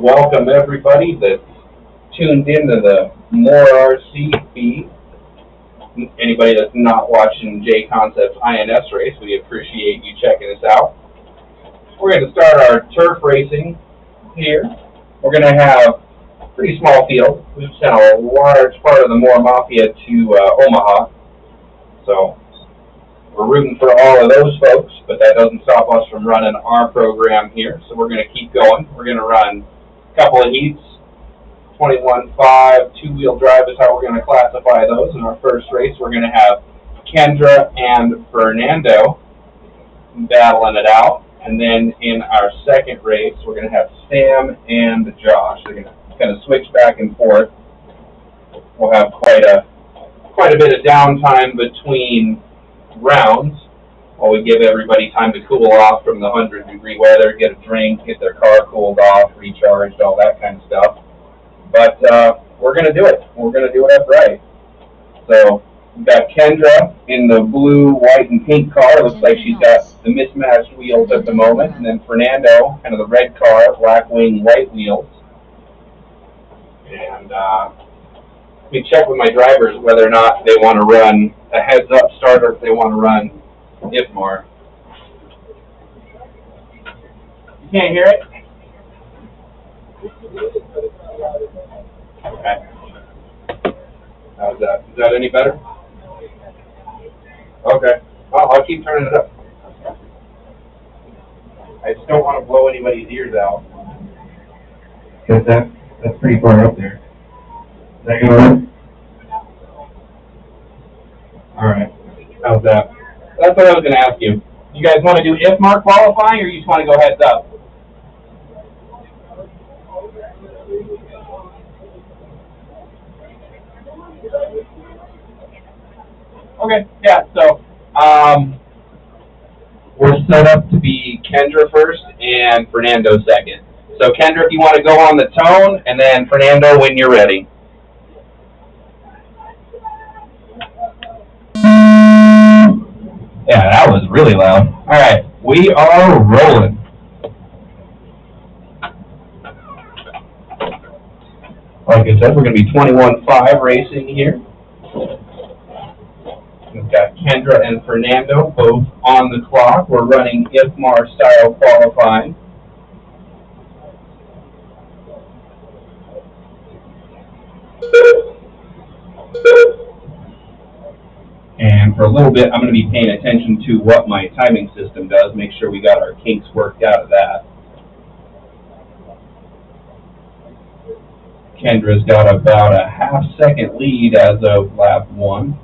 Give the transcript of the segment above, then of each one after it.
welcome everybody that's tuned into the MHOR RC feed. Anybody that's not watching J Concepts INS race, we appreciate you checking us out. We're going to start our turf racing here. We're going to have a pretty small field. We've sent a large part of the MHOR Mafia to Omaha. So we're rooting for all of those folks, but that doesn't stop us from running our program here. So we're going to keep going. We're going to run a couple of heats, 21.5, two-wheel drive is how we're going to classify those. In our first race, we're going to have Kendra and Fernando battling it out. And then in our second race, we're going to have Sam and Josh. They're going to kind of switch back and forth. We'll have quite a bit of downtime between rounds while we give everybody time to cool off from the 100-degree weather, get a drink, get their car cooled off, recharged, all that kind of stuff. But we're going to do it. We're going to do it upright. So we've got Kendra in the blue, white, and pink car. It looks like she's got the mismatched wheels at the moment. And then Fernando, kind of the red car, black wing, white wheels. And let me check with my drivers whether or not they want to run a heads-up start or if they want to run MHOR. You can't hear it? Okay. How's that? Is that any better? Okay. Well, I'll keep turning it up. I just don't want to blow anybody's ears out. Because that's pretty far up there. Is that going to work? All right. How's that? That's what I was going to ask you. You guys want to do MHOR qualifying, or you just want to go heads up? Okay, yeah, so we're set up to be Kendra first and Fernando second. So Kendra, if you want to go on the tone, and then Fernando when you're ready. Yeah, that was really loud. All right, we are rolling. Like I said, we're going to be 21.5 racing here. We've got Kendra and Fernando both on the clock. We're running MHOR style qualifying. And for a little bit, I'm going to be paying attention to what my timing system does, make sure we got our kinks worked out of that. Kendra's got about a half-second lead as of lap 1.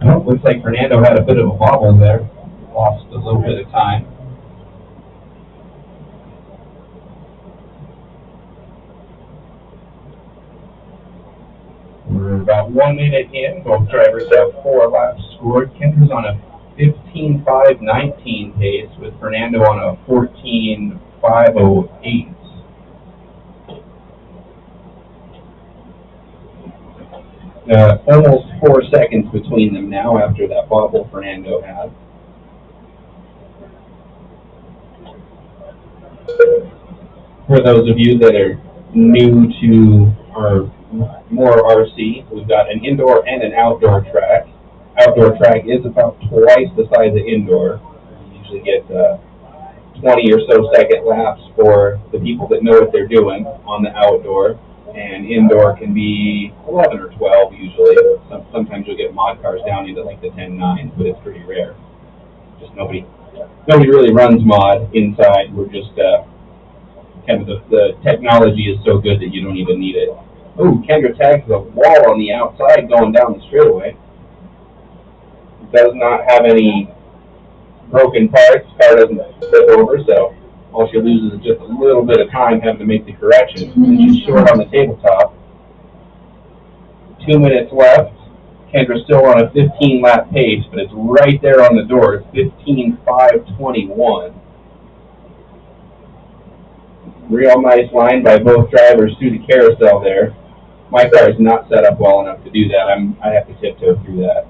Oh, looks like Fernando had a bit of a wobble there. Lost a little bit of time. We're about 1 minute in. Both drivers have 4 laps scored. Kendra's on a 15.5.19 pace with Fernando on a 14.508. Almost 4 seconds between them now after that wobble Fernando had. For those of you that are new to our MHOR RC, we've got an indoor and an outdoor track. Outdoor track is about twice the size of indoor. You usually get 20 or so second laps for the people that know what they're doing on the outdoor. and indoor can be 11 or 12 usually. Sometimes you'll get mod cars down into like the 10.9s, but it's pretty rare. Just nobody really runs mod inside. We're just kind of the technology is so good that you don't even need it. Oh, Kendra tags the wall on the outside going down the straightaway. Does not have any broken parts. Car doesn't flip over, so all she loses is just a little bit of time having to make the correction. And she's short on the tabletop. 2 minutes left. Kendra's still on a 15-lap pace, but it's right there on the door. It's 15.521. Real nice line by both drivers through the carousel there. My car is not set up well enough to do that. I have to tiptoe through that.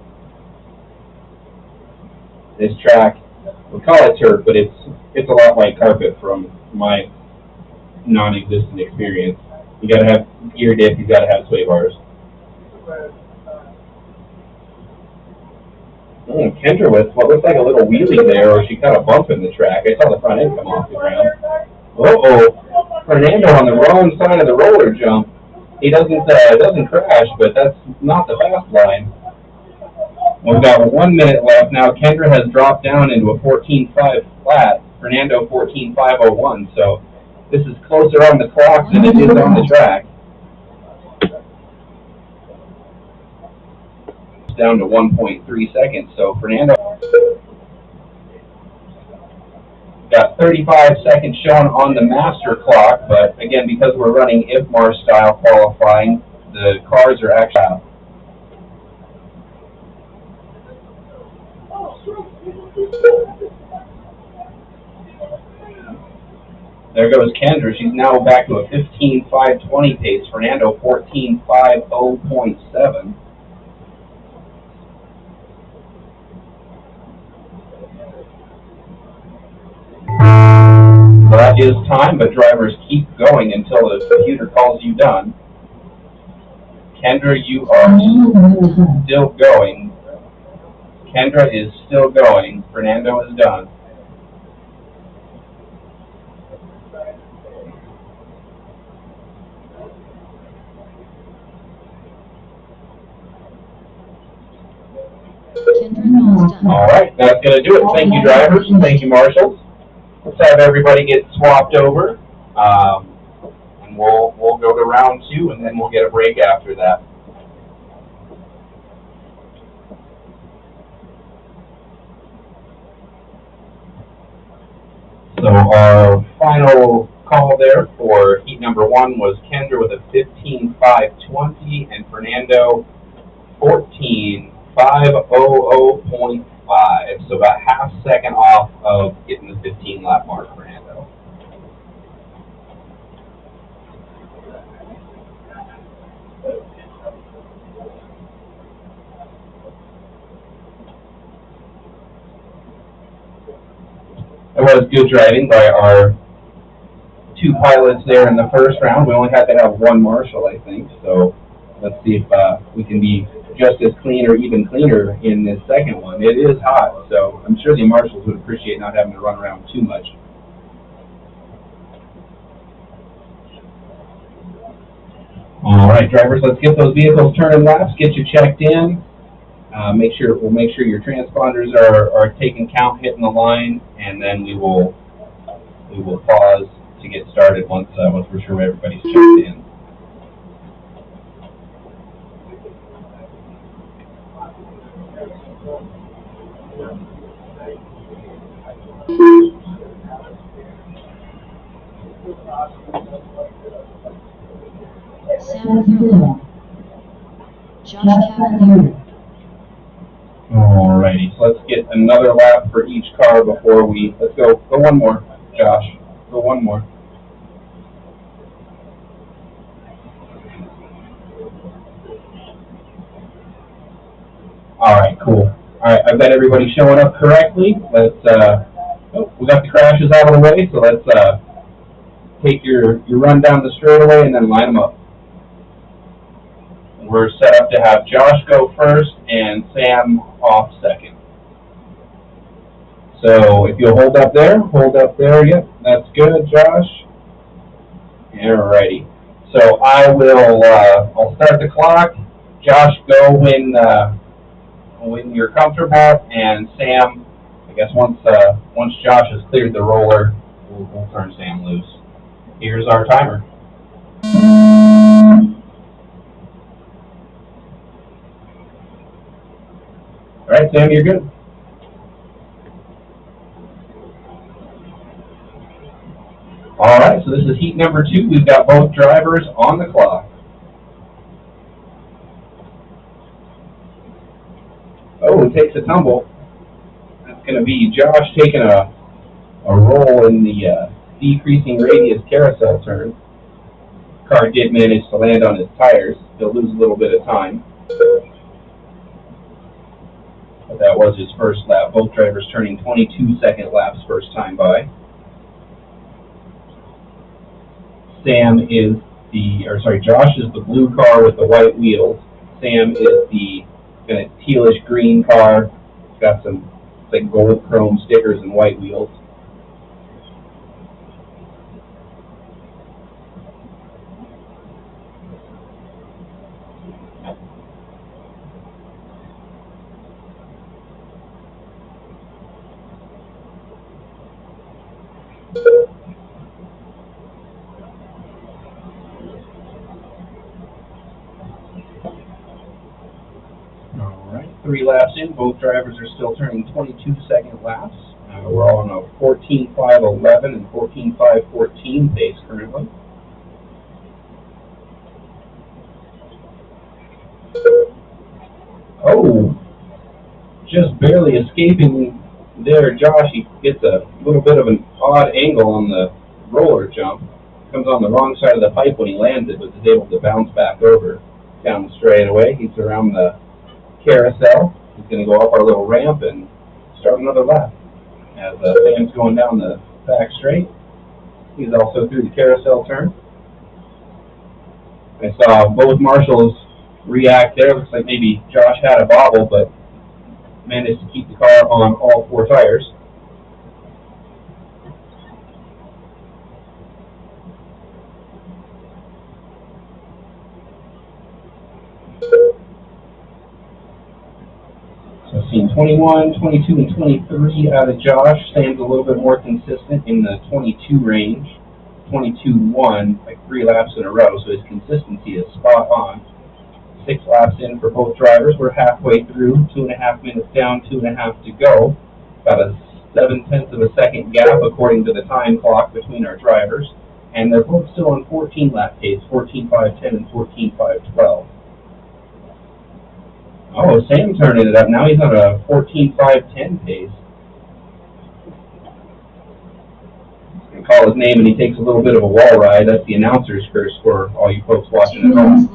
This track, we call it turf, but it's a lot like carpet from my non-existent experience. You got to have gear diff, you got to have sway bars. Kendra with what looks like a little wheelie there, or she got a bump in the track. I saw the front end come off the ground. Fernando on the wrong side of the roller jump. He doesn't crash, but that's not the fast line. We've got 1 minute left now. Kendra has dropped down into a 14.5 flat. Fernando 14.501. So this is closer on the clock than it is on the track. It's down to 1.3 seconds. So Fernando got 35 seconds shown on the master clock, but again, because we're running MHOR style qualifying, the cars are actually out. There goes Kendra. She's now back to a 15.520 pace. Fernando 14.50.7. That is time, but drivers keep going until the computer calls you done. Kendra, you are still going. Kendra is still going. Fernando is done. All right, that's going to do it. Thank you, drivers. Thank you, marshals. Let's have everybody get swapped over, and we'll go to round 2, and then we'll get a break after that. So our final call there for heat number 1 was Kendra with a 15.520 and Fernando 14.500.5. So about half second off of getting the 15-lap mark, Fernando. It was good driving by our 2 pilots there in the first round. We only had to have 1 marshal, I think. So let's see if we can be just as clean or even cleaner in this second one. It is hot, so I'm sure the marshals would appreciate not having to run around too much. All right, drivers, let's get those vehicles turning laps, get you checked in. We'll make sure your transponders are taking count, hitting the line, and then we will pause to get started once we're sure everybody's checked in. Alrighty, so let's get another lap for each car before let's go one more, Josh, go one more. Alright, cool. Alright, I bet everybody's showing up correctly. Let's, we got the crashes out of the way, so let's take your run down the straightaway and then line them up. We're set up to have Josh go first and Sam off second. So if you'll hold up there, yep, that's good, Josh. Alrighty. So I'll start the clock. Josh, go when you're comfortable, and Sam, I guess once Josh has cleared the roller, we'll turn Sam loose. Here's our timer. All right, Sam, you're good. All right, so this is heat number 2. We've got both drivers on the clock. Oh, it takes a tumble. That's going to be Josh taking a roll in the decreasing radius carousel turn. Car did manage to land on his tires. He'll lose a little bit of time. But that was his first lap. Both drivers turning 22-second laps first time by. Josh is the blue car with the white wheels. Sam is the kind of tealish green car. It's got some like gold chrome stickers and white wheels. All right, 3 laps in. Both drivers are still turning 22-second laps. We're all on a 14.5.11 and 14.5.14 pace currently. Oh, just barely escaping there, Josh. He gets a little bit of an odd angle on the roller jump. Comes on the wrong side of the pipe when he lands it, but is able to bounce back over down the straightaway. He's around the carousel. He's going to go up our little ramp and start another lap. As Sam's going down the back straight, he's also through the carousel turn. I saw both marshals react there. Looks like maybe Josh had a bobble, but managed to keep the car on all 4 tires. So seeing 21, 22, and 23 out of Josh. Sam's a little bit more consistent in the 22 range. 22.1, like 3 laps in a row, so his consistency is spot on. 6 laps in for both drivers. We're halfway through, 2.5 minutes down, 2.5 to go. About a 0.7 of a second gap according to the time clock between our drivers. And they're both still on 14 lap pace, 14.5.10 and 14.5.12. Oh, Sam turning it up. Now he's on a 14.5.10 pace. I call his name and he takes a little bit of a wall ride. That's the announcer's curse for all you folks watching at home.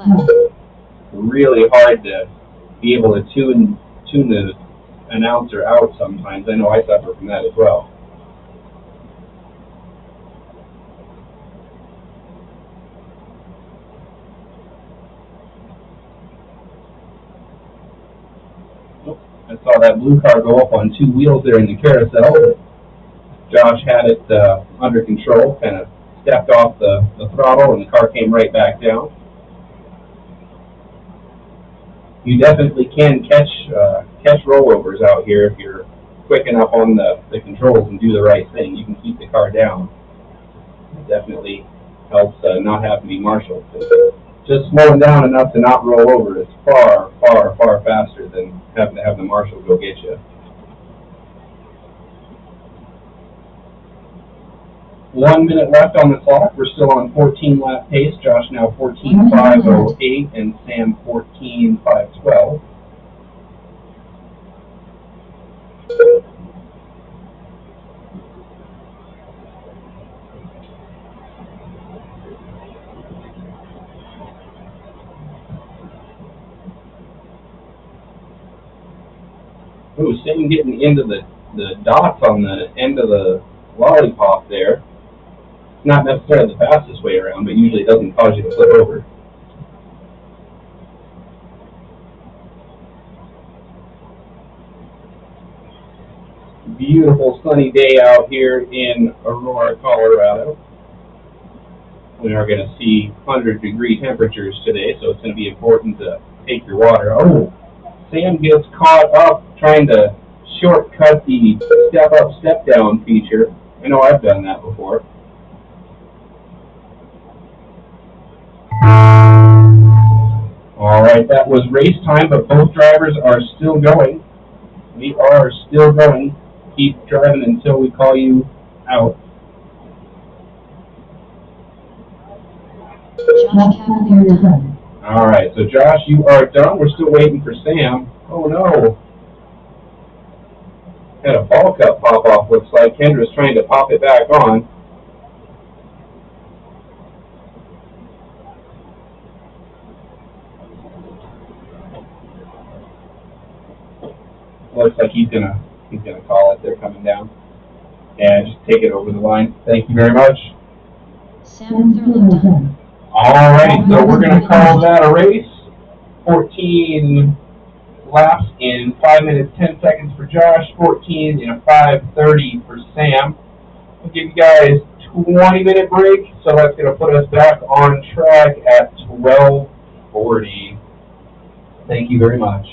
Really hard to be able to tune the announcer out sometimes. I know I suffer from that as well. I saw that blue car go up on 2 wheels there in the carousel. Josh had it under control, kind of stepped off the throttle, and the car came right back down. You definitely can catch rollovers out here if you're quick enough on the controls and do the right thing. You can keep the car down. It definitely helps not have to be marshaled. Just slowing down enough to not roll over is far, far, far faster than having to have the marshal go get you. 1 minute left on the clock. We're still on 14 lap pace. Josh now 14.5.08 and Sam 14.5.12. Ooh, Sam getting into the dots on the end of the lollipop there. Not necessarily the fastest way around, but usually it doesn't cause you to flip over. Beautiful sunny day out here in Aurora, Colorado. We are going to see 100-degree temperatures today, so it's going to be important to take your water. Oh, Sam gets caught up trying to shortcut the step-up, step-down feature. I know I've done that before. All right, that was race time, but both drivers are still going. We are still going. Keep driving until we call you out. All right, so Josh, you are done. We're still waiting for Sam. Oh no. Had a ball cup pop off, looks like. Kendra's trying to pop it back on. Looks like he's gonna call it. They're coming down. And just take it over the line. Thank you very much. All right, so we're gonna call that a race. 14 laps in 5 minutes 10 seconds for Josh. 14 in a 5:30 for Sam. We'll give you guys 20-minute break, so that's gonna put us back on track at 12:40. Thank you very much.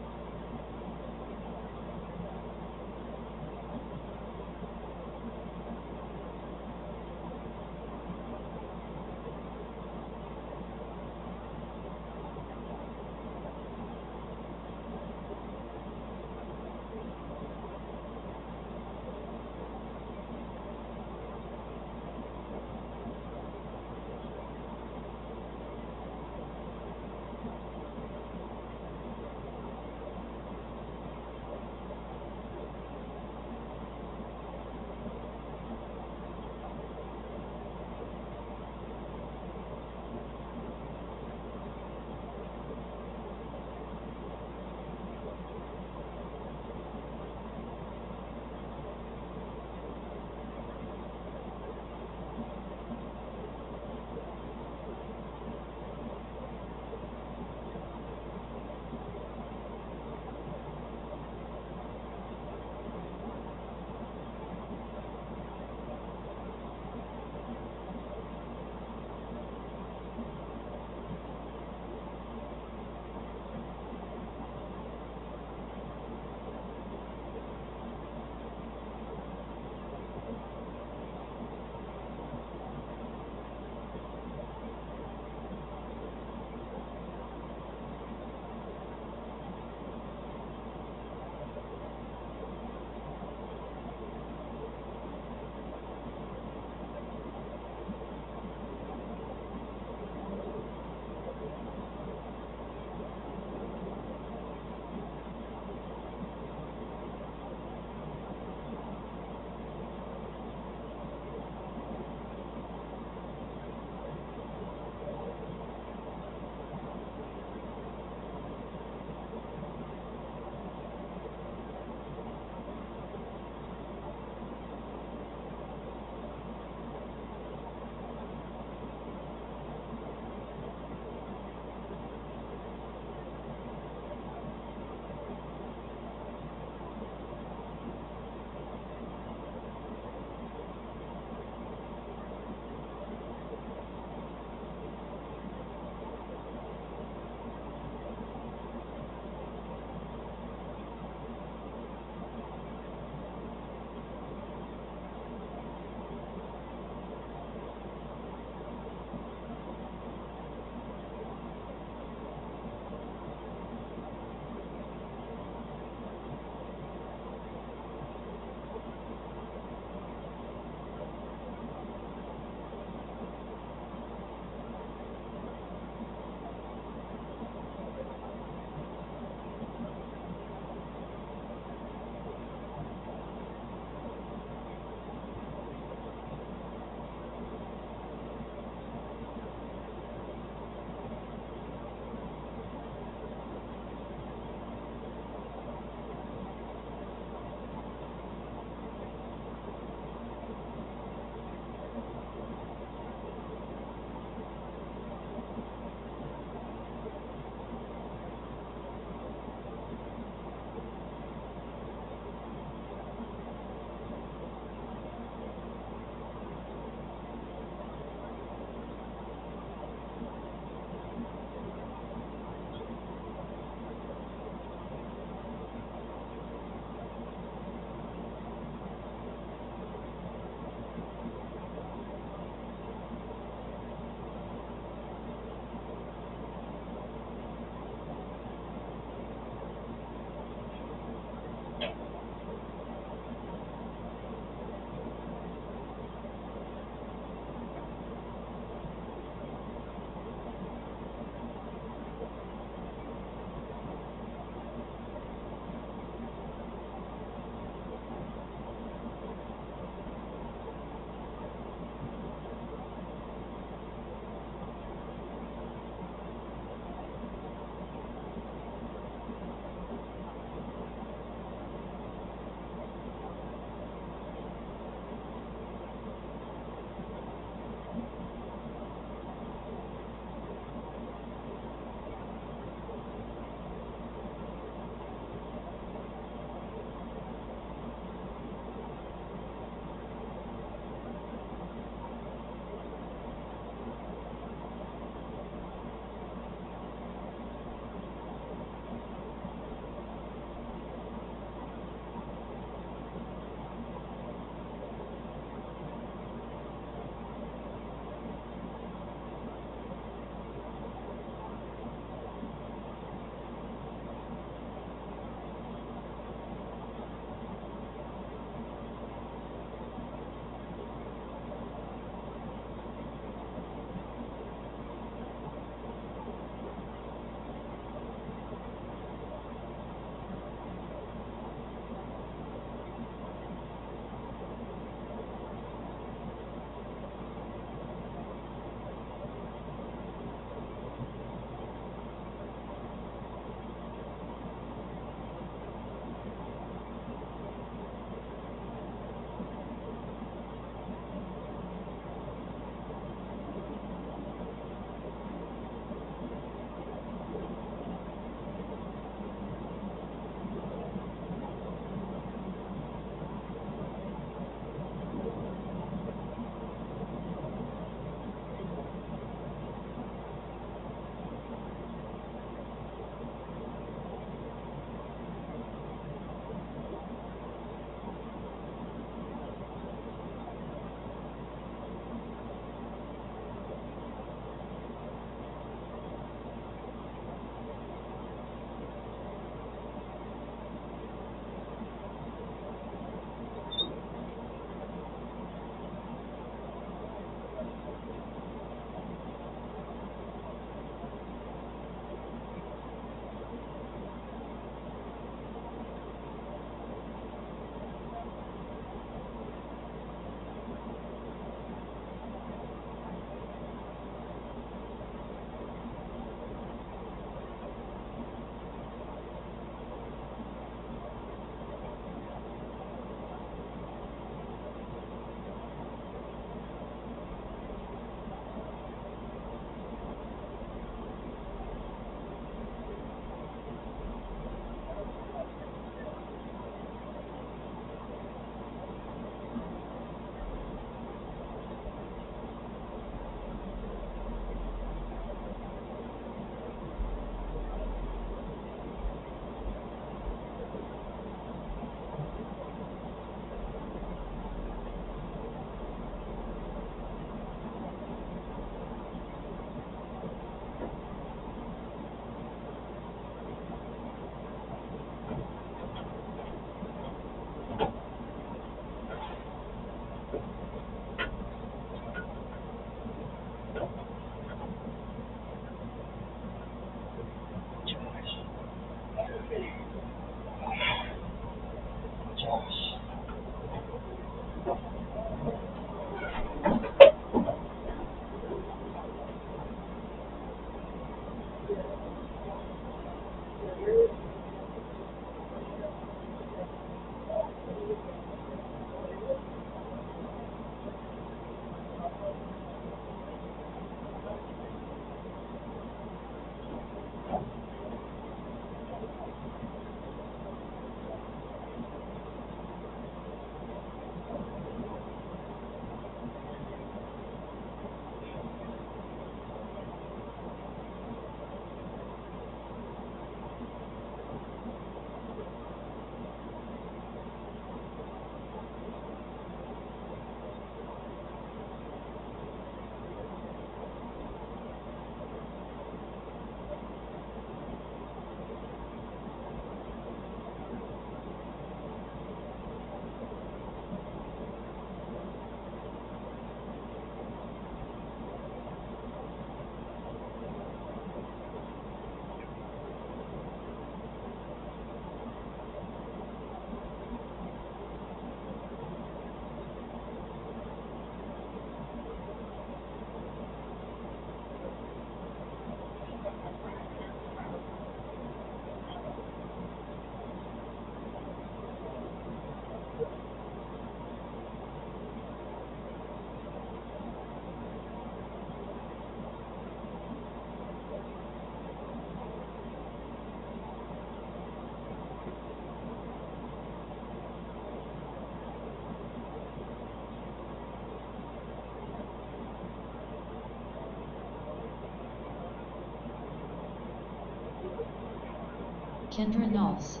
Kendra Knowles.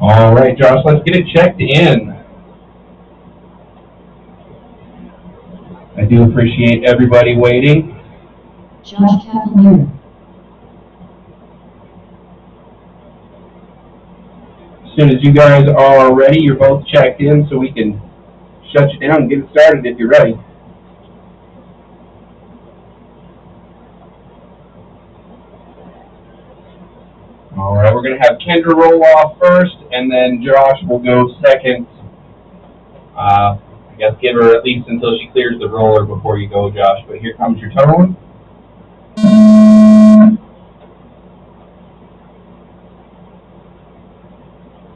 All right, Josh, let's get it checked in. I do appreciate everybody waiting. Josh Cavalier. As soon as you guys are ready, you're both checked in, so we can shut you down and get it started if you're ready. All right, we're going to have Kendra roll off first, and then Josh will go second. I guess give her at least until she clears the roller before you go, Josh. But here comes your tone.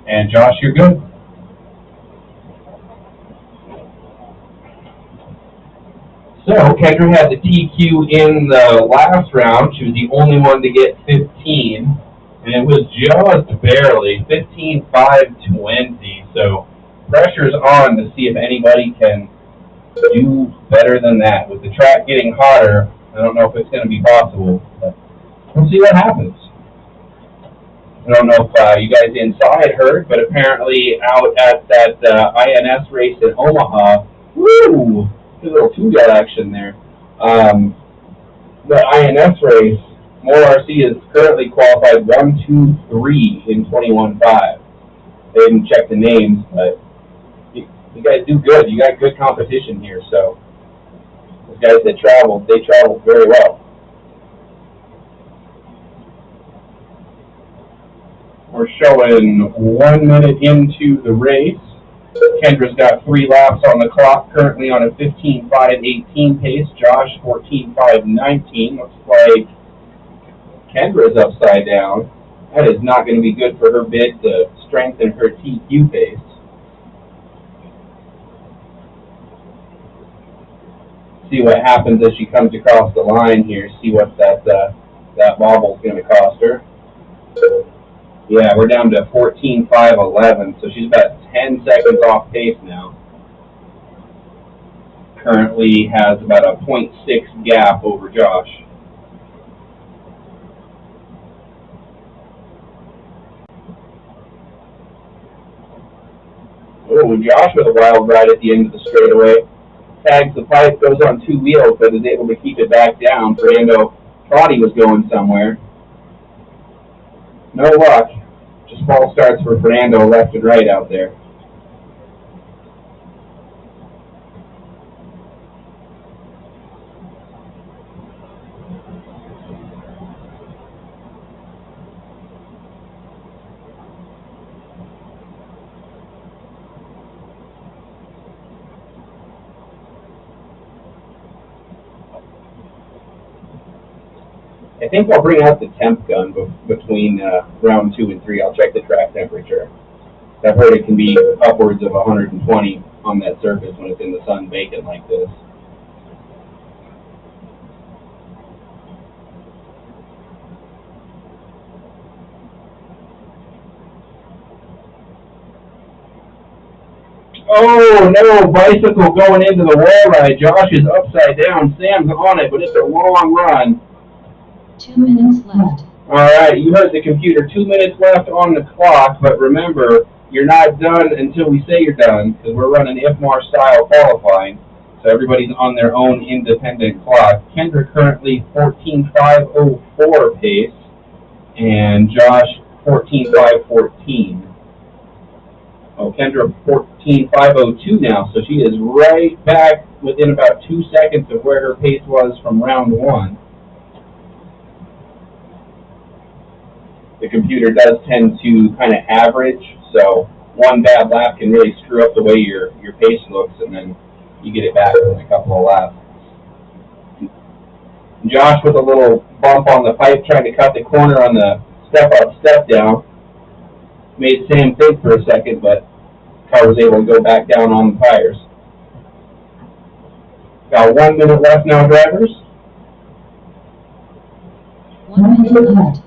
And Josh, you're good. So Kendra had the TQ in the last round. She was the only one to get 15. And it was just barely 15-5-20. So pressure's on to see if anybody can do better than that. With the track getting hotter, I don't know if it's going to be possible, but we'll see what happens. I don't know if you guys inside heard, but apparently out at that INS race in Omaha, woo, a little two-gut action there. The INS race, MHOR RC is currently qualified 1, 2, 3 in 21.5. They didn't check the names, but you guys do good. You got good competition here, so those guys that traveled, they traveled very well. We're showing 1 minute into the race. Kendra's got 3 laps on the clock, currently on a 15.5-18 pace. Josh, 14.5-19. Looks like Kendra's upside down. That is not going to be good for her bid to strengthen her TQ pace. See what happens as she comes across the line here. See what that bobble's going to cost her. Yeah, we're down to 14.5-11, so she's about 10 seconds off pace now. Currently has about a 0.6 gap over Josh. Oh, Josh with a wild ride at the end of the straightaway. Tags the pipe, goes on 2 wheels, but is able to keep it back down. Fernando thought he was going somewhere. No luck. Just false starts for Fernando left and right out there. I think I'll bring out the temp gun between round 2 and 3. I'll check the track temperature. I've heard it can be upwards of 120 on that surface when it's in the sun baking like this. Oh, no, bicycle going into the wall ride. Josh is upside down. Sam's on it, but it's a long run. 2 minutes left. All right, you heard the computer. 2 minutes left on the clock, but remember, you're not done until we say you're done, because we're running MHOR style qualifying, so everybody's on their own independent clock. Kendra currently 14.504 pace, and Josh 14.514. Oh, Kendra 14.502 now, so she is right back within about 2 seconds of where her pace was from round 1. The computer does tend to kind of average, so one bad lap can really screw up the way your pace looks, and then you get it back in a couple of laps. Josh with a little bump on the pipe trying to cut the corner on the step up, step down. Made Sam think for a second, but car was able to go back down on the tires. Got 1 minute left now, drivers. 1 minute left.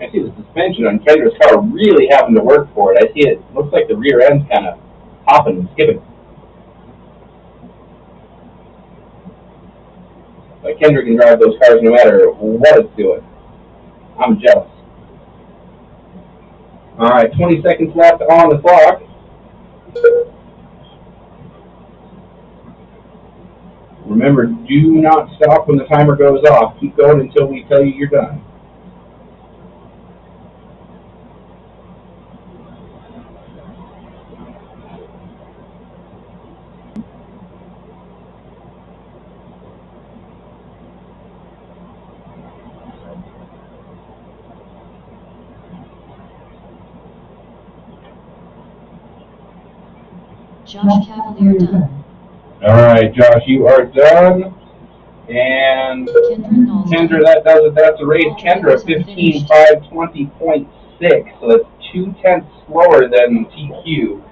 I see the suspension on Kendra's car really having to work for it. I see it looks like the rear end's kind of hopping and skipping. But Kendra can drive those cars no matter what it's doing. I'm jealous. All right, 20 seconds left on the clock. Remember, do not stop when the timer goes off. Keep going until we tell you you're done. Josh Cavalier done. All right, Josh, you are done. And Kendra, that does it. That's a race. Kendra, 15.520.6. So that's 2/10 slower than TQ.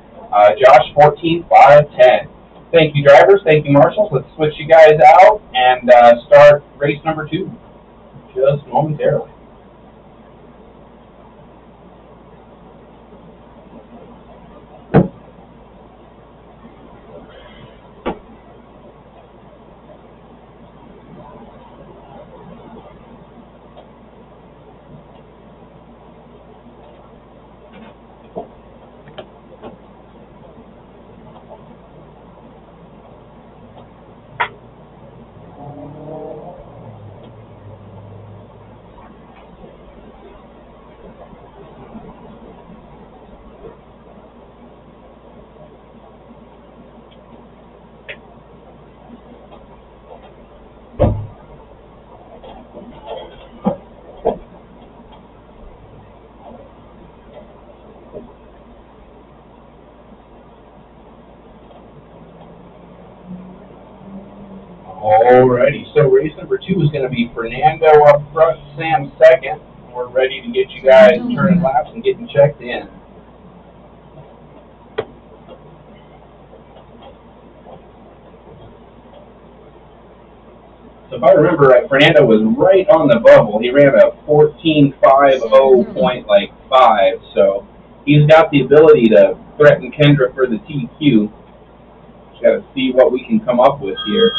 Josh, 14.510. Thank you, drivers. Thank you, marshals. Let's switch you guys out and start race number 2 just momentarily. Alrighty, so race number 2 is going to be Fernando up front, Sam second. We're ready to get you guys turning laps and getting checked in. So if I remember right, Fernando was right on the bubble. He ran a 14.50.5, so he's got the ability to threaten Kendra for the TQ. Just got to see what we can come up with here.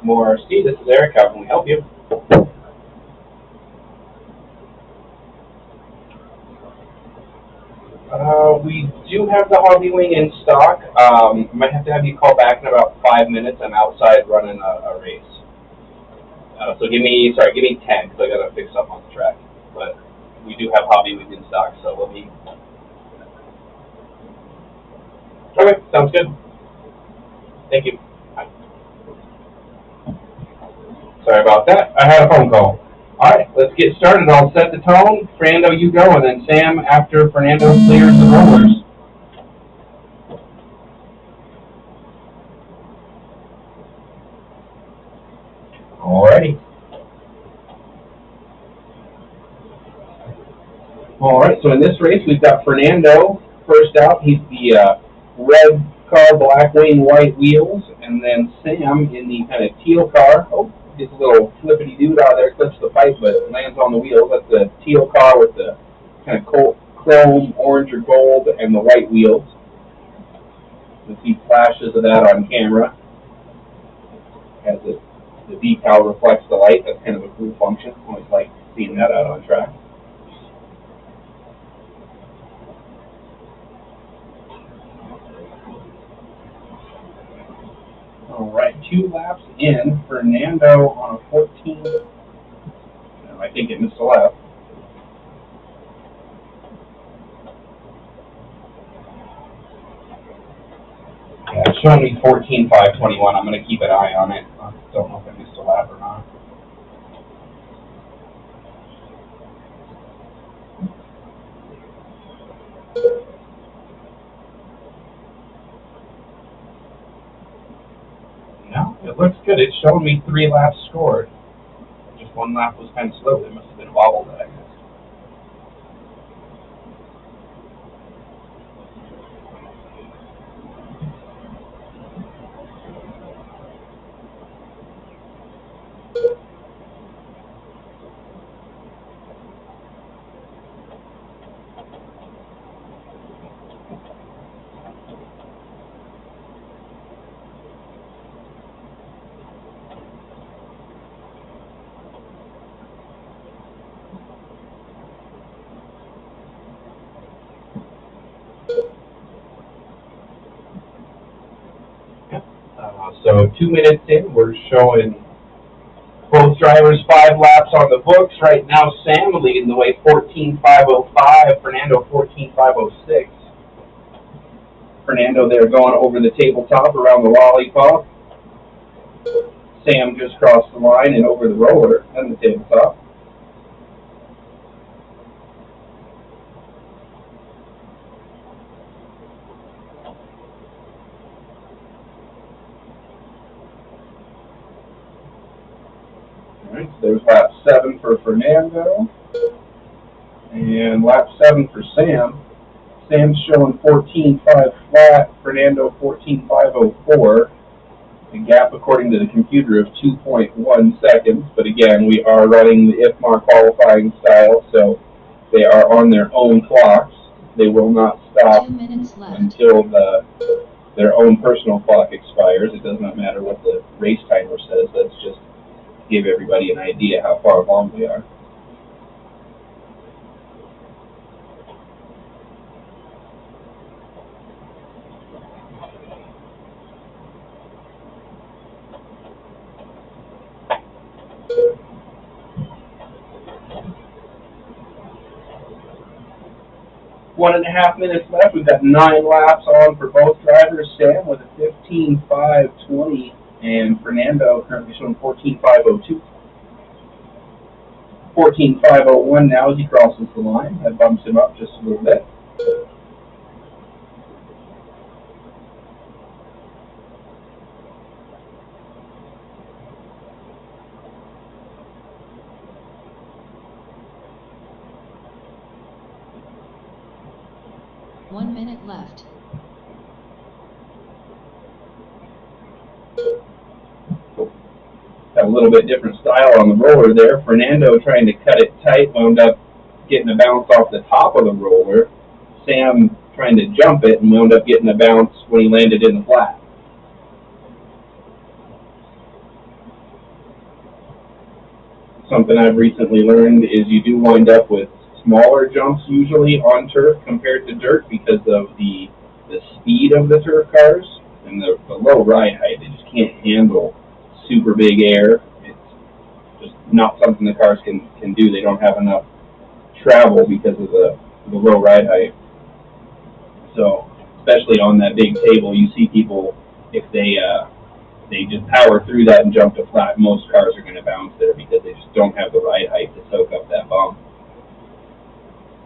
More RC, this is Eric. How can we help you? We do have the Hobby Wing in stock. Might have to have you call back in about 5 minutes. I'm outside running a race. So give me 10, because I got to fix up on the track. But we do have Hobby Wing in stock, so let me... Okay, sounds good. Thank you. Sorry about that. I had a phone call. All right, let's get started. I'll set the tone. Fernando, you go, and then Sam after Fernando clears the rollers. Alrighty. All right, so in this race, we've got Fernando first out. He's the red car, black wing, white wheels, and then Sam in the kind of teal car. Oh, gets a little flippity-doo out there, clips the pipe, but lands on the wheels. That's the teal car with the kind of chrome, orange, or gold, and the white wheels. You can see flashes of that on camera. As the decal reflects the light. That's kind of a cool function. Always like seeing that out on track. All right, 2 laps in. Fernando on a 14. I think it missed a lap. Yeah, it's showing me 14.521. I'm going to keep an eye on it. I don't know if I missed a lap or not. No, it looks good. It's showing me 3 laps scored. Just 1 lap was kind of slow. There must have been a wobble that I missed. So 2 minutes in, we're showing both drivers 5 laps on the books. Right now, Sam leading the way 14.505, Fernando 14.506. Fernando there going over the tabletop around the lollipop. Sam just crossed the line and over the roller and the tabletop. Alright, so there's lap 7 for Fernando. And lap 7 for Sam. Sam's showing 14.5 flat, Fernando 14.504. A gap, according to the computer, of 2.1 seconds. But again, we are running the IFMAR qualifying style, so they are on their own clocks. They will not stop 2 minutes left until their own personal clock expires. It does not matter what the race timer says. Let's just give everybody an idea how far along we are. One and a half minutes left. We've got 9 laps on for both drivers. Sam with a 15.520 and Fernando currently showing 14.502. 14.501 now as he crosses the line. That bumps him up just a little bit. One minute left. Got a little bit different style on the roller there. Fernando trying to cut it tight, wound up getting a bounce off the top of the roller. Sam trying to jump it and wound up getting a bounce when he landed in the flat. Something I've recently learned is you do wind up with smaller jumps usually on turf compared to dirt because of the speed of the turf cars and the low ride height. They just can't handle super big air. It's just not something the cars can do. They don't have enough travel because of the low ride height. So especially on that big table, you see people, if they just power through that and jump to flat, most cars are going to bounce there because they just don't have the ride height to soak up that bump.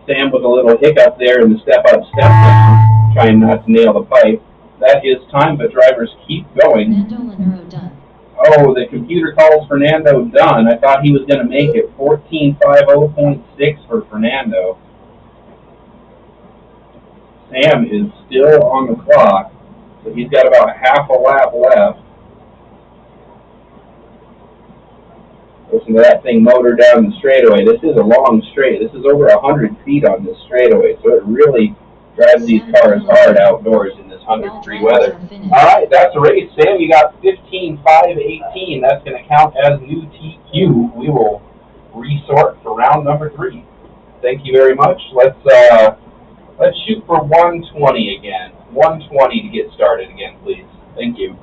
Sam with a little hiccup there in the step up, step down, trying not to nail the pipe. That is time, but drivers keep going. Fernando done. Oh, the computer calls Fernando done. I thought he was going to make it. 14.50.6 for Fernando. Sam is still on the clock, so he's got about half a lap left. Listen to that thing motor down the straightaway. This is a long straight. This is over 100 feet on this straightaway, so it really drives these cars hard outdoors in this 100-degree weather. All right, that's a race. Sam, you got 15.518. That's going to count as new TQ. We will resort for round number 3. Thank you very much. Let's shoot for 120 again. 120 to get started again, please. Thank you.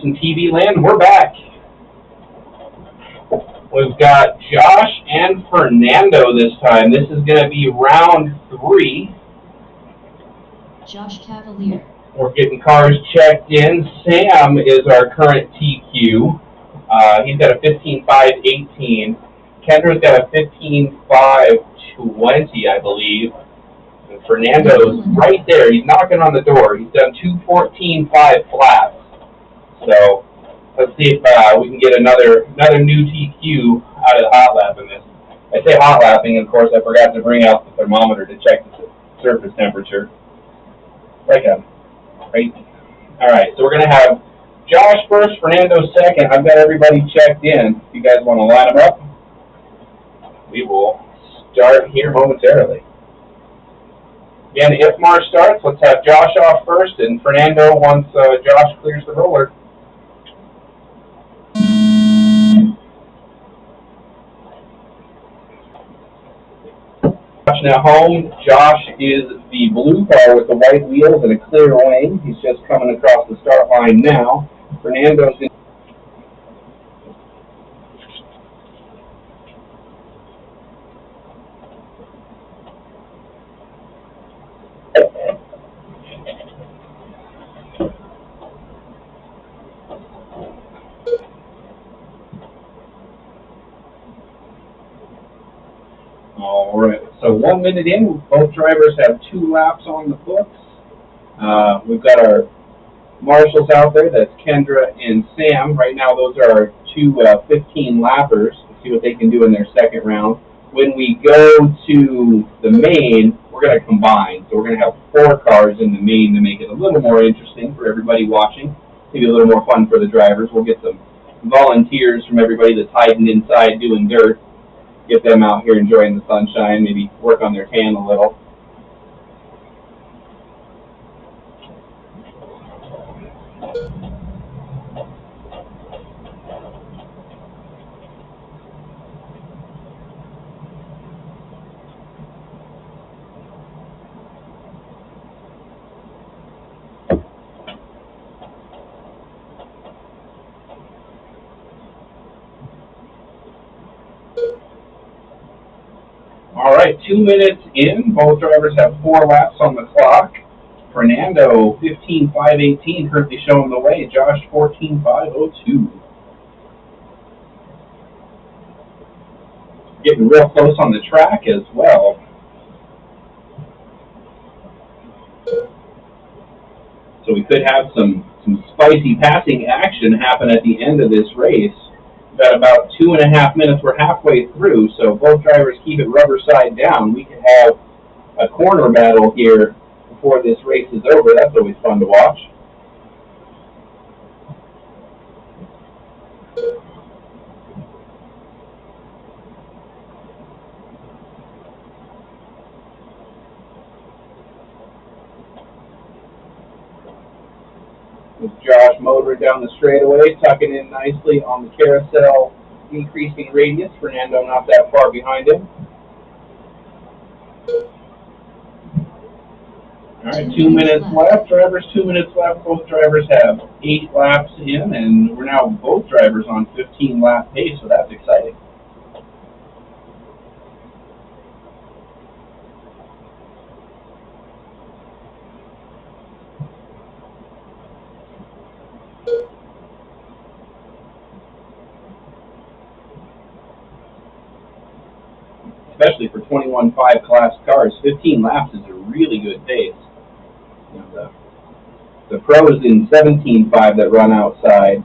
folks in TV land, we're back. We've got Josh and Fernando this time. This is going to be round 3. Josh Cavalier. We're getting cars checked in. Sam is our current TQ. He's got a 15.518. Kendra's got a 15.520, I believe. And Fernando's right there. He's knocking on the door. He's done 2:14.5 flaps. So let's see if we can get another new TQ out of the hot lap in this. I say hot lapping, and of course I forgot to bring out the thermometer to check the surface temperature. Like a crazy. All right, so we're going to have Josh first, Fernando second. I've got everybody checked in. If you guys want to line them up, we will start here momentarily. Again, if MHOR starts, let's have Josh off first, and Fernando once Josh clears the roller. Josh now home. Josh is the blue car with the white wheels and a clear wing. He's just coming across the start line now. Fernando's in. All right, so 1 minute in, both drivers have 2 laps on the books. We've got our marshals out there, that's Kendra and Sam. Right now, those are our 2 15-lappers. Let's see what they can do in their second round. When we go to the main, we're going to combine. So we're going to have 4 cars in the main to make it a little more interesting for everybody watching. Maybe a little more fun for the drivers. We'll get some volunteers from everybody that's hiding inside doing dirt. Get them out here enjoying the sunshine, maybe work on their tan a little. All right, 2 minutes in. Both drivers have 4 laps on the clock. Fernando, 15.518, currently showing the way. Josh, 14.502. Getting real close on the track as well. So we could have some spicy passing action happen at the end of this race. We've got about 2.5 minutes. We're halfway through, so both drivers keep it rubber side down. We could have a corner battle here before this race is over. That's always fun to watch. With Josh motoring down the straightaway, tucking in nicely on the carousel, decreasing radius. Fernando not that far behind him. All right, 2 minutes left. Drivers, 2 minutes left. Both drivers have 8 laps in, and we're now both drivers on 15-lap pace, so that's exciting. Especially for 21.5 class cars, 15 laps is a really good pace. You know, the pros in 17.5 that run outside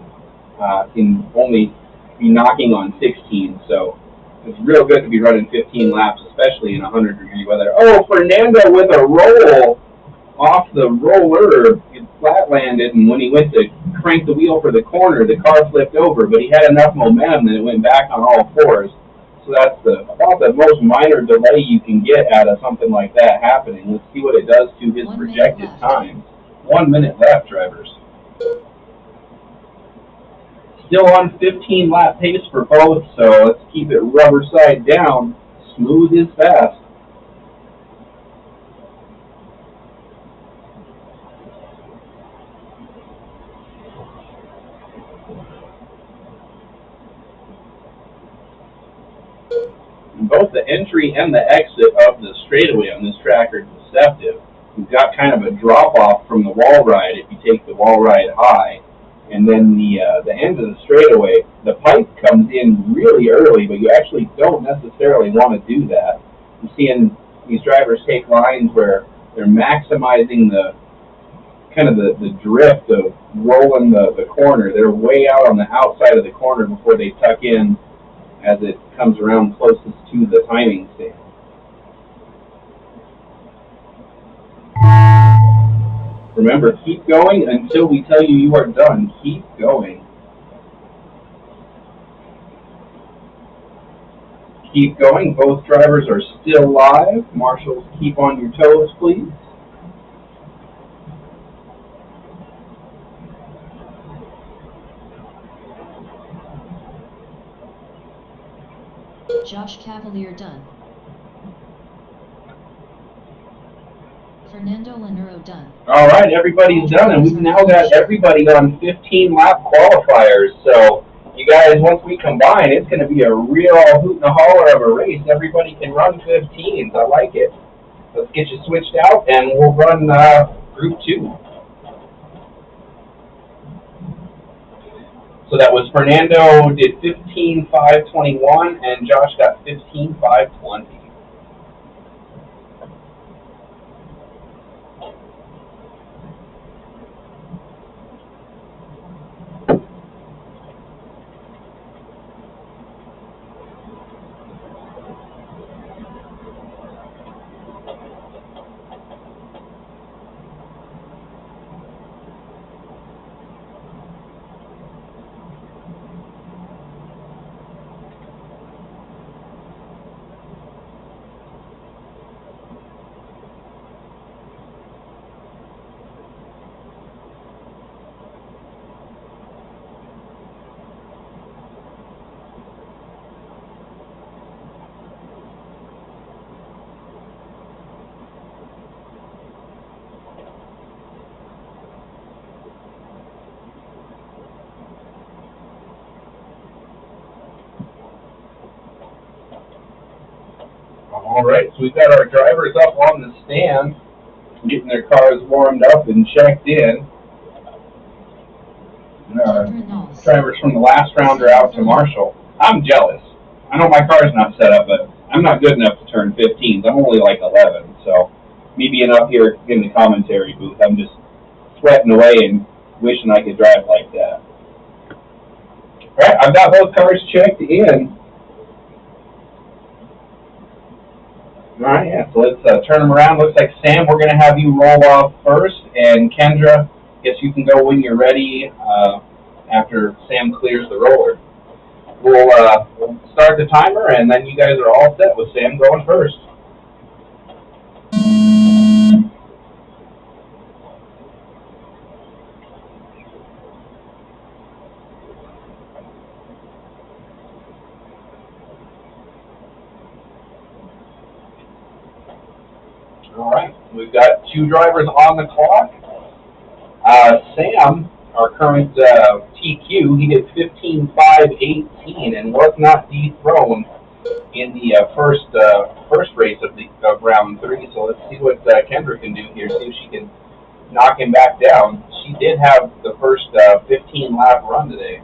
can only be knocking on 16, so it's real good to be running 15 laps, especially in 100-degree weather. Oh, Fernando with a roll off the roller. It flat landed, and when he went to crank the wheel for the corner, the car flipped over, but he had enough momentum that it went back on all fours. So that's about the most minor delay you can get out of something like that happening. Let's see what it does to his projected time. 1 minute left, drivers. Still on 15-lap pace for both, so let's keep it rubber side down. Smooth is fast. Both the entry and the exit of the straightaway on this track are deceptive. We've got kind of a drop off from the wall ride if you take the wall ride high, and then the end of the straightaway, the pipe comes in really early, but you actually don't necessarily want to do that. I'm seeing these drivers take lines where they're maximizing the kind of the drift of rolling the corner. They're way out on the outside of the corner before they tuck in as it comes around closest to the timing stand. Remember, keep going until we tell you are done. Keep going. Keep going. Both drivers are still live. Marshals, keep on your toes, please. Josh Cavalier done. Fernando Lanero done. All right, everybody's done, and we've now got everybody on 15-lap qualifiers. So, you guys, once we combine, it's going to be a real hoot and a holler of a race. Everybody can run 15s. I like it. Let's get you switched out, and we'll run Group 2. So that was Fernando did 15.521, and Josh got 15.520. All right, so we've got our drivers up on the stand, getting their cars warmed up and checked in. And our drivers from the last round are out to Marshall. I'm jealous. I know my car's not set up, but I'm not good enough to turn 15s. I'm only like 11, so me being up here in the commentary booth, I'm just sweating away and wishing I could drive like that. All right, I've got both cars checked in. All right, yeah, so let's turn them around. Looks like, Sam, we're going to have you roll off first, and Kendra, guess you can go when you're ready after Sam clears the roller. We'll start the timer, and then you guys are all set with Sam going first. All right, we've got two drivers on the clock. Sam, our current TQ, he did 15.518 and was not dethroned in the first race of round 3. So let's see what Kendra can do here. See if she can knock him back down. She did have the first 15-lap run today.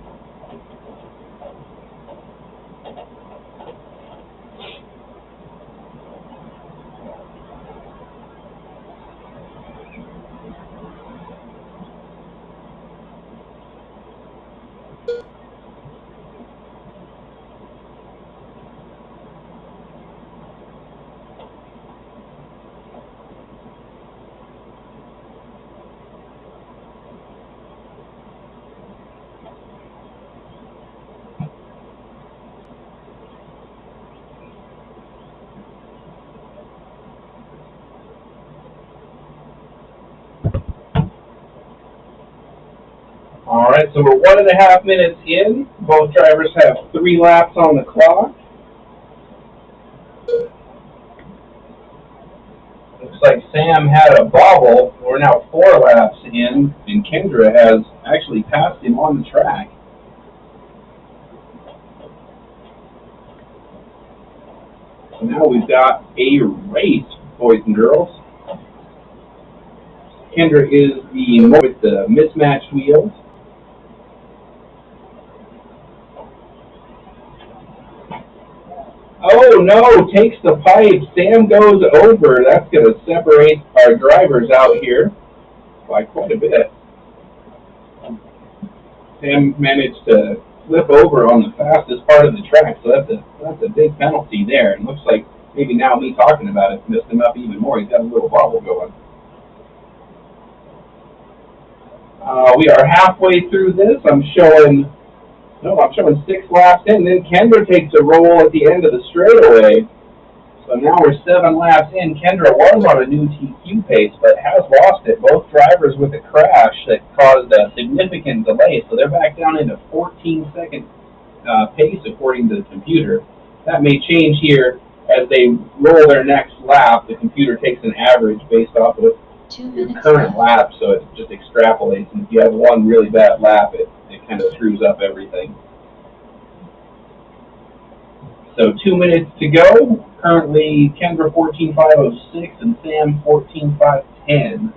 All right, so we're 1.5 minutes in. Both drivers have 3 laps on the clock. Looks like Sam had a bobble. We're now 4 laps in, and Kendra has actually passed him on the track. So now we've got a race, boys and girls. Kendra is the with the mismatched wheels. Oh no, takes the pipe. Sam goes over. That's going to separate our drivers out here by quite a bit. Sam managed to flip over on the fastest part of the track, so that's a big penalty there. It looks like maybe now me talking about it messed him up even more. He's got a little bobble going. We are halfway through this. I'm showing 6 laps in. Then Kendra takes a roll at the end of the straightaway. So now we're 7 laps in. Kendra was on a new TQ pace, but has lost it. Both drivers with a crash that caused a significant delay. So they're back down into 14-second pace according to the computer. That may change here as they roll their next lap. The computer takes an average based off of your current lap, so it just extrapolates. And if you have one really bad lap, it kind of screws up everything. So 2 minutes to go. Currently, Kendra 14.506 and Sam 14.510.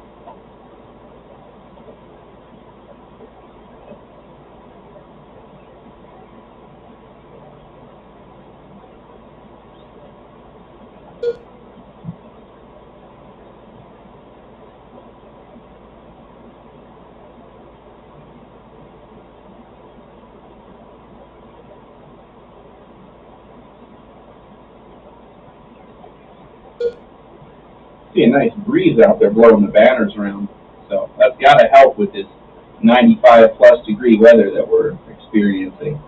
See a nice breeze out there blowing the banners around. So that's got to help with this 95+ degree weather that we're experiencing.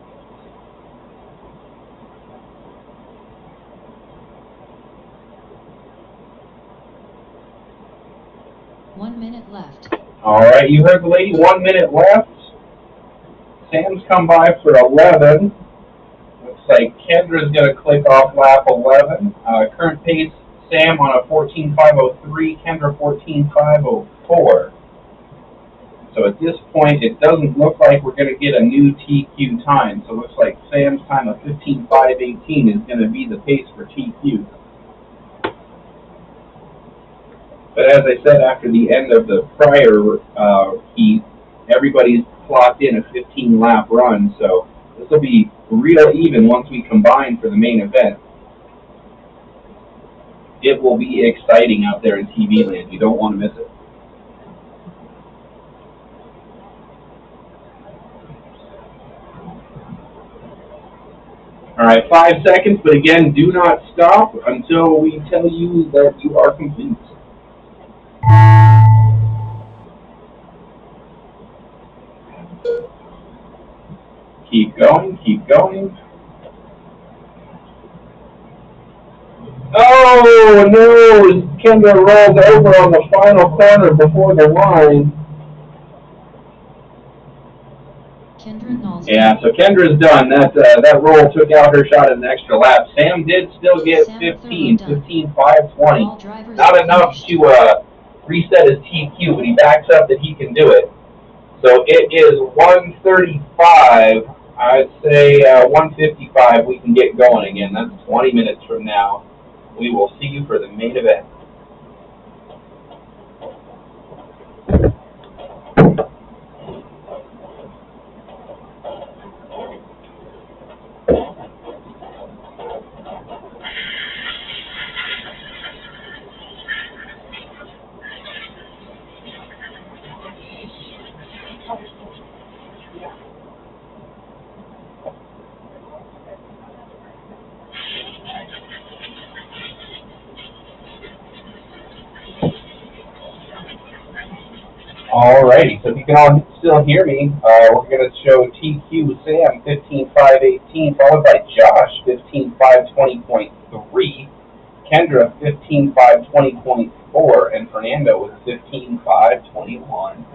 One minute left. All right, you heard the lady. 1 minute left. Sam's come by for 11. Looks like Kendra's going to click off lap 11. Current pace, Sam on a 14.503, Kendra 14.504. So at this point, it doesn't look like we're going to get a new TQ time. So it looks like Sam's time of 15.518 is going to be the pace for TQ. But as I said, after the end of the prior heat, everybody's clocked in a 15-lap run. So this will be real even once we combine for the main event. It will be exciting out there in TV land. You don't want to miss it. All right, 5 seconds, but again, do not stop until we tell you that you are complete. Keep going, keep going. Oh, no, Kendra rolled over on the final corner before the line. Yeah, so Kendra's done. That roll took out her shot at an extra lap. Sam did still get 15.520. Not enough to reset his TQ, but he backs up that he can do it. So it is 1:35. I'd say 1:55 we can get going again. That's 20 minutes from now. We will see you for the main event. Alrighty, so if you can all still hear me, we're going to show TQ Sam 15.518, followed by Josh 15.520.3, Kendra 15.520.4, and Fernando with 15.521.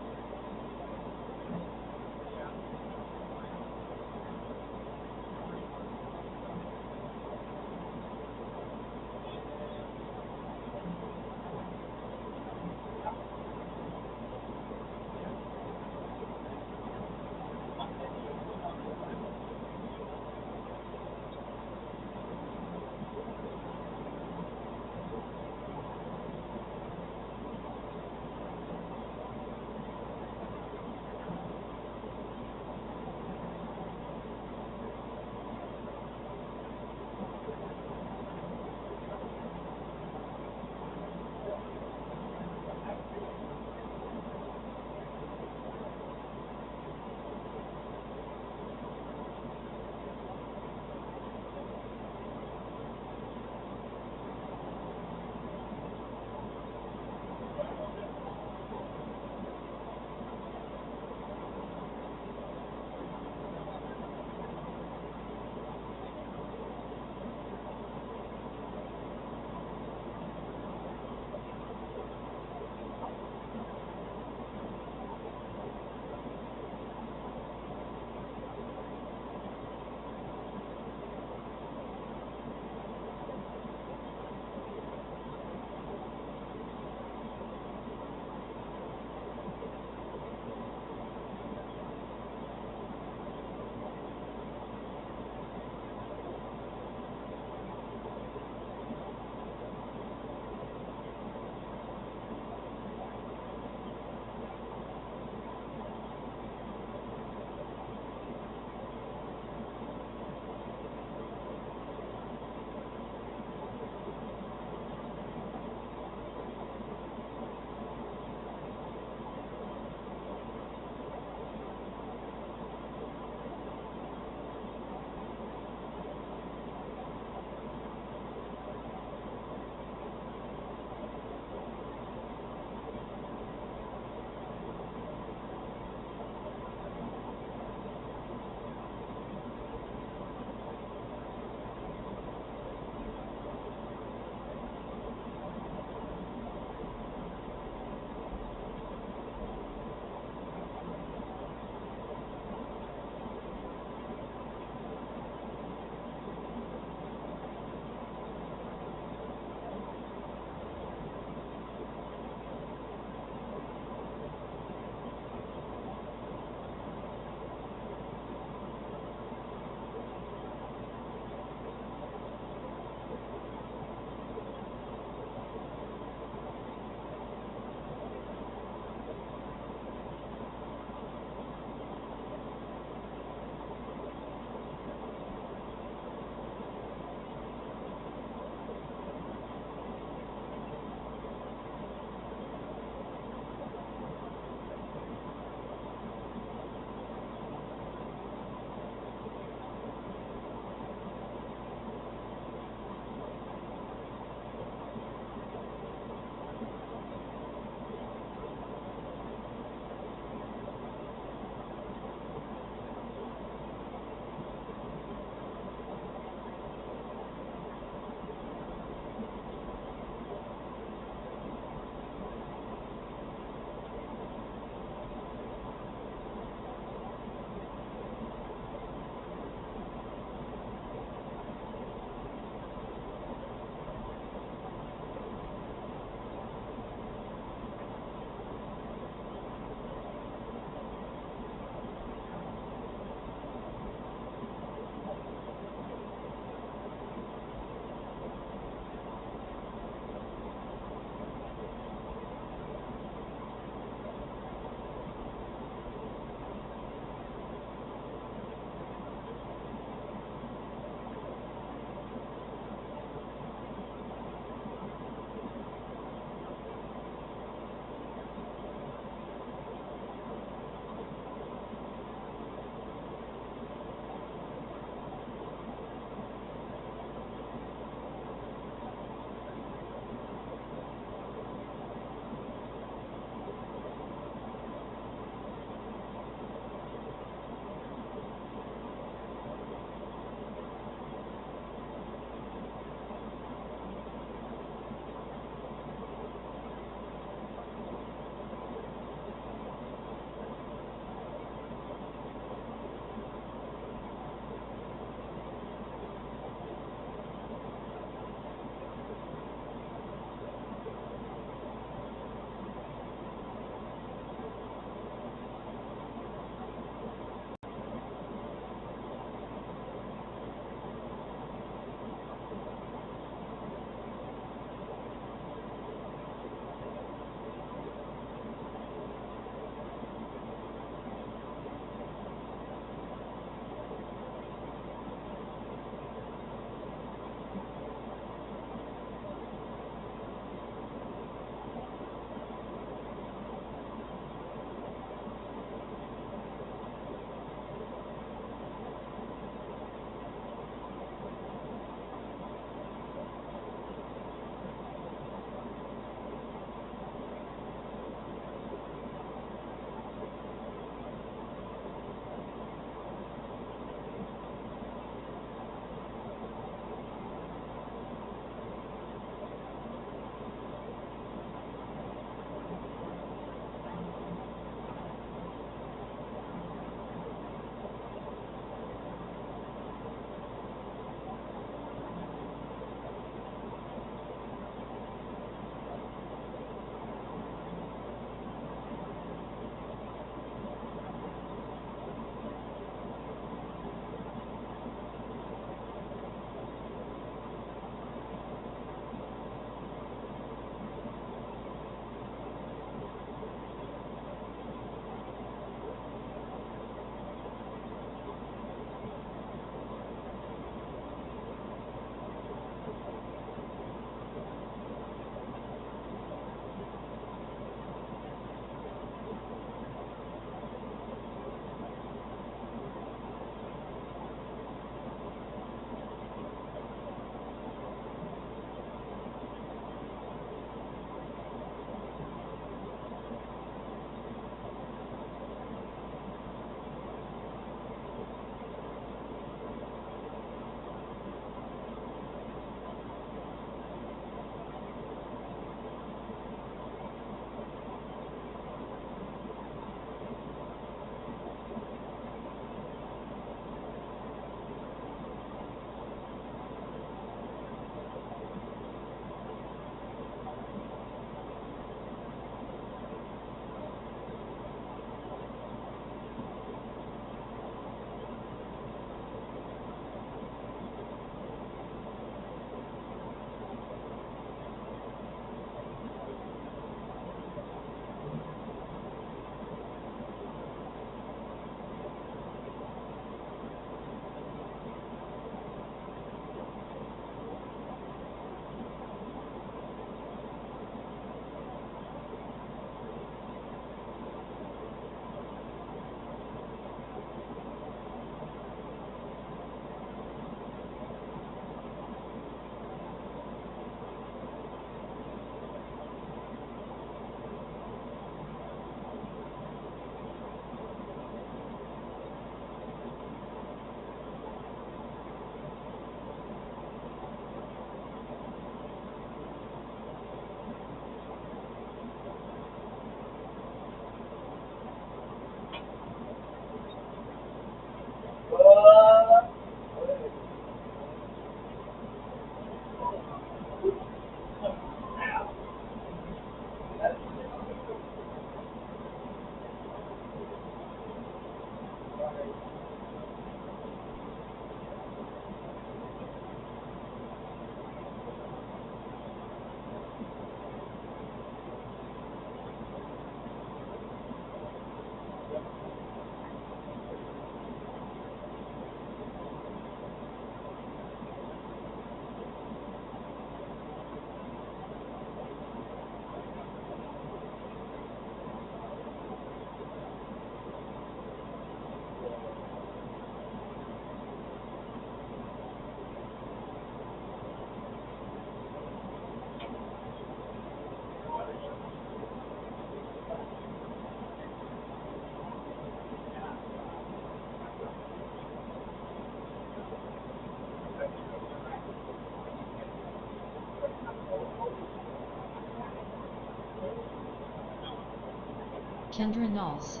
Kendra Knowles.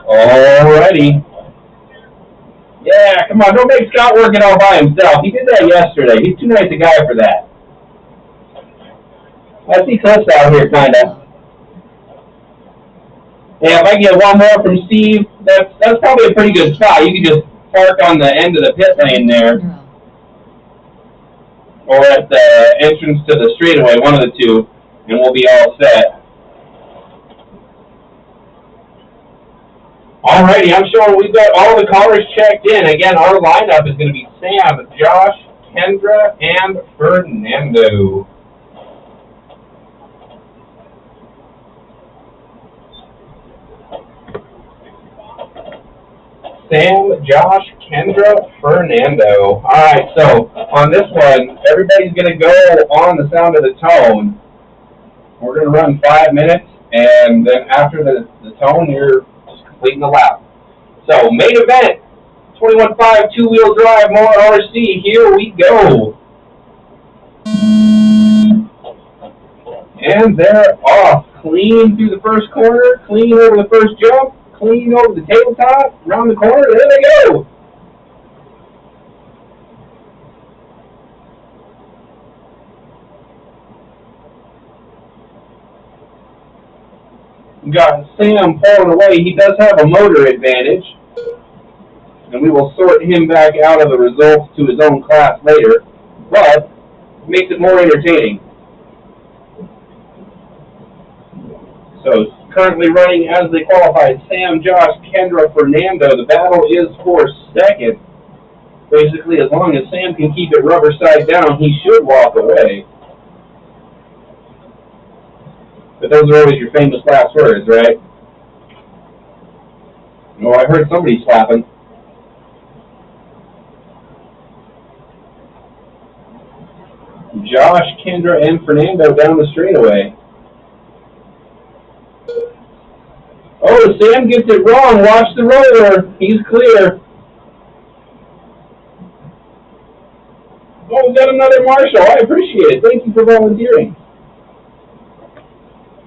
Alrighty. Yeah, come on, don't make Scott work it all by himself. He did that yesterday. He's too nice a guy for that. I see Cliff's out here, kinda. Yeah, if I get one more from Steve, that's probably a pretty good spot. You can just park on the end of the pit lane there, or at the entrance to the straightaway, one of the two, and we'll be all set. Alrighty, I'm showing we've got all the callers checked in. Again, our lineup is going to be Sam, Josh, Kendra, and Fernando. Sam, Josh, Kendra, Fernando. Alright, so on this one, everybody's going to go on the sound of the tone. We're going to run 5 minutes, and then after the tone, you're completing the lap. So, main event, 21.5 two-wheel drive, MHOR RC, here we go. And they're off. Clean through the first corner, clean over the first jump, clean over the tabletop, around the corner, there they go. We got Sam pulling away. He does have a motor advantage, and we will sort him back out of the results to his own class later, but it makes it more entertaining. So currently running as they qualified, Sam, Josh, Kendra, Fernando. The battle is for second. Basically, as long as Sam can keep it rubber side down, he should walk away. But those are always your famous last words, right? Oh, I heard somebody slapping. Josh, Kendra, and Fernando down the straightaway. Oh, Sam gets it wrong. Watch the roller. He's clear. Oh, we got another Marshall. I appreciate it. Thank you for volunteering.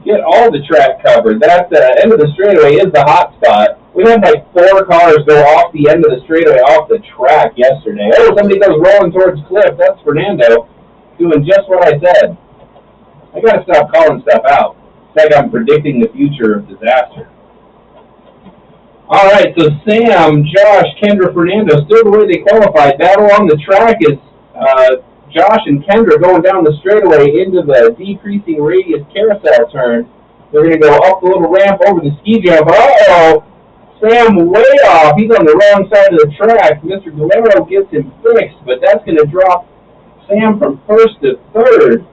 Get all the track covered. That end of the straightaway is the hot spot. We had like 4 cars go off the end of the straightaway off the track yesterday. Oh, somebody goes rolling towards Cliff. That's Fernando doing just what I said. I got to stop calling stuff out. It's like I'm predicting the future of disaster. All right, so Sam, Josh, Kendra, Fernando, still the way they qualified. Battle on the track is Josh and Kendra going down the straightaway into the decreasing radius carousel turn. They're going to go up the little ramp over the ski jump. Uh-oh, Sam way off. He's on the wrong side of the track. Mr. Galero gets him fixed, but that's going to drop Sam from first to third.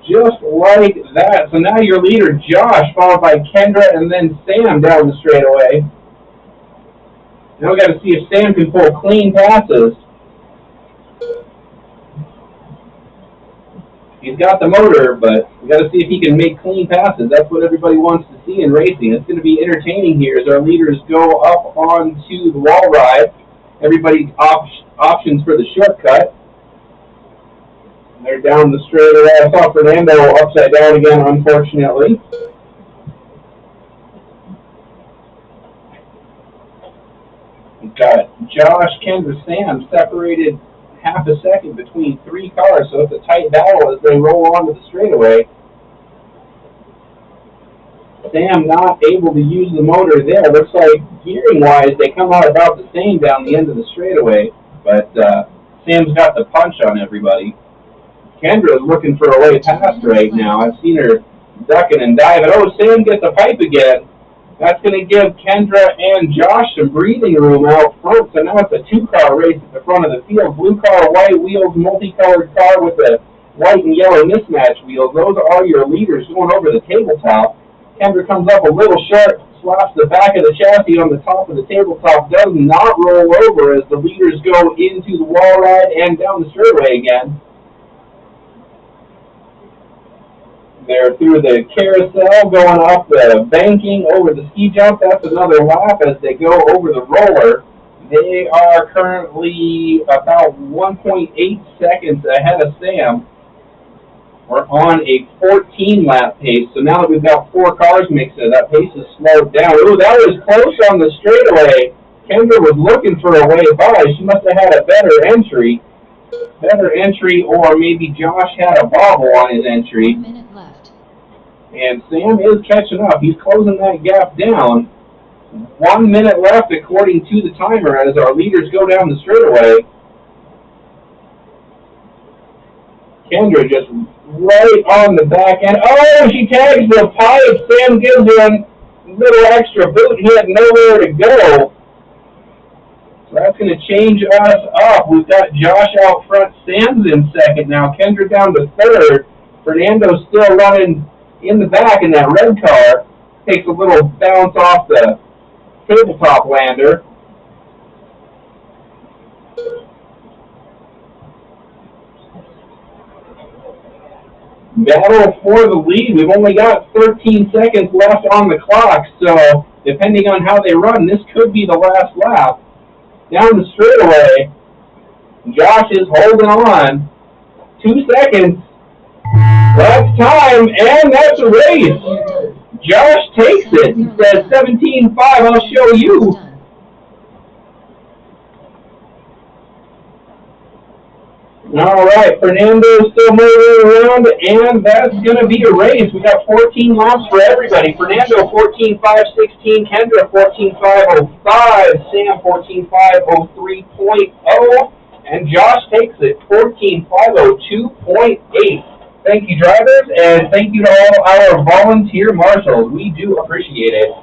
Just like that. So now your leader, Josh, followed by Kendra and then Sam down the straightaway. Now we got to see if Sam can pull clean passes. He's got the motor, but we got to see if he can make clean passes. That's what everybody wants to see in racing. It's going to be entertaining here as our leaders go up onto the wall ride. Everybody's options for the shortcut. They're down the straightaway. I saw Fernando upside down again, unfortunately. We've got Josh, Kendra, Sam separated half a second between 3 cars, so it's a tight battle as they roll onto the straightaway. Sam not able to use the motor there. Looks like gearing-wise, they come out about the same down the end of the straightaway. But Sam's got the punch on everybody. Kendra's looking for a way past right now. I've seen her ducking and diving. Oh, Sam gets a pipe again. That's going to give Kendra and Josh some breathing room out front. So now it's a two-car race at the front of the field. Blue car, white wheels, multicolored car with the white and yellow mismatch wheels. Those are your leaders going over the tabletop. Kendra comes up a little short, slaps the back of the chassis on the top of the tabletop, does not roll over as the leaders go into the wall ride and down the straightaway again. They're through the carousel, going up the banking, over the ski jump. That's another lap as they go over the roller. They are currently about 1.8 seconds ahead of Sam. We're on a 14-lap pace, so now that we've got 4 cars mixing, that pace is slowed down. Ooh, that was close on the straightaway. Kendra was looking for a way by. She must have had a better entry. Or maybe Josh had a bobble on his entry. 1 minute left. And Sam is catching up. He's closing that gap down. 1 minute left according to the timer as our leaders go down the straightaway. Kendra just right on the back end. Oh, she tags the pipe. Sam gives her a little extra boot. He had nowhere to go. So that's going to change us up. We've got Josh out front. Sam's in second now. Kendra down to third. Fernando's still running in the back in that red car. Takes a little bounce off the tabletop lander. Battle for the lead. We've only got 13 seconds left on the clock, so depending on how they run, this could be the last lap. Down the straightaway, Josh is holding on. 2 seconds. That's time, and that's a race. Josh takes it. He says 17-5, I'll show you. All right, Fernando's still moving around, and that's going to be a race. We got 14 laps for everybody. Fernando 14.5.16, Kendra 14.5.05, Sam 14.5.03.0, and Josh takes it 14.5.02.8. Thank you, drivers, and thank you to all our volunteer marshals. We do appreciate it.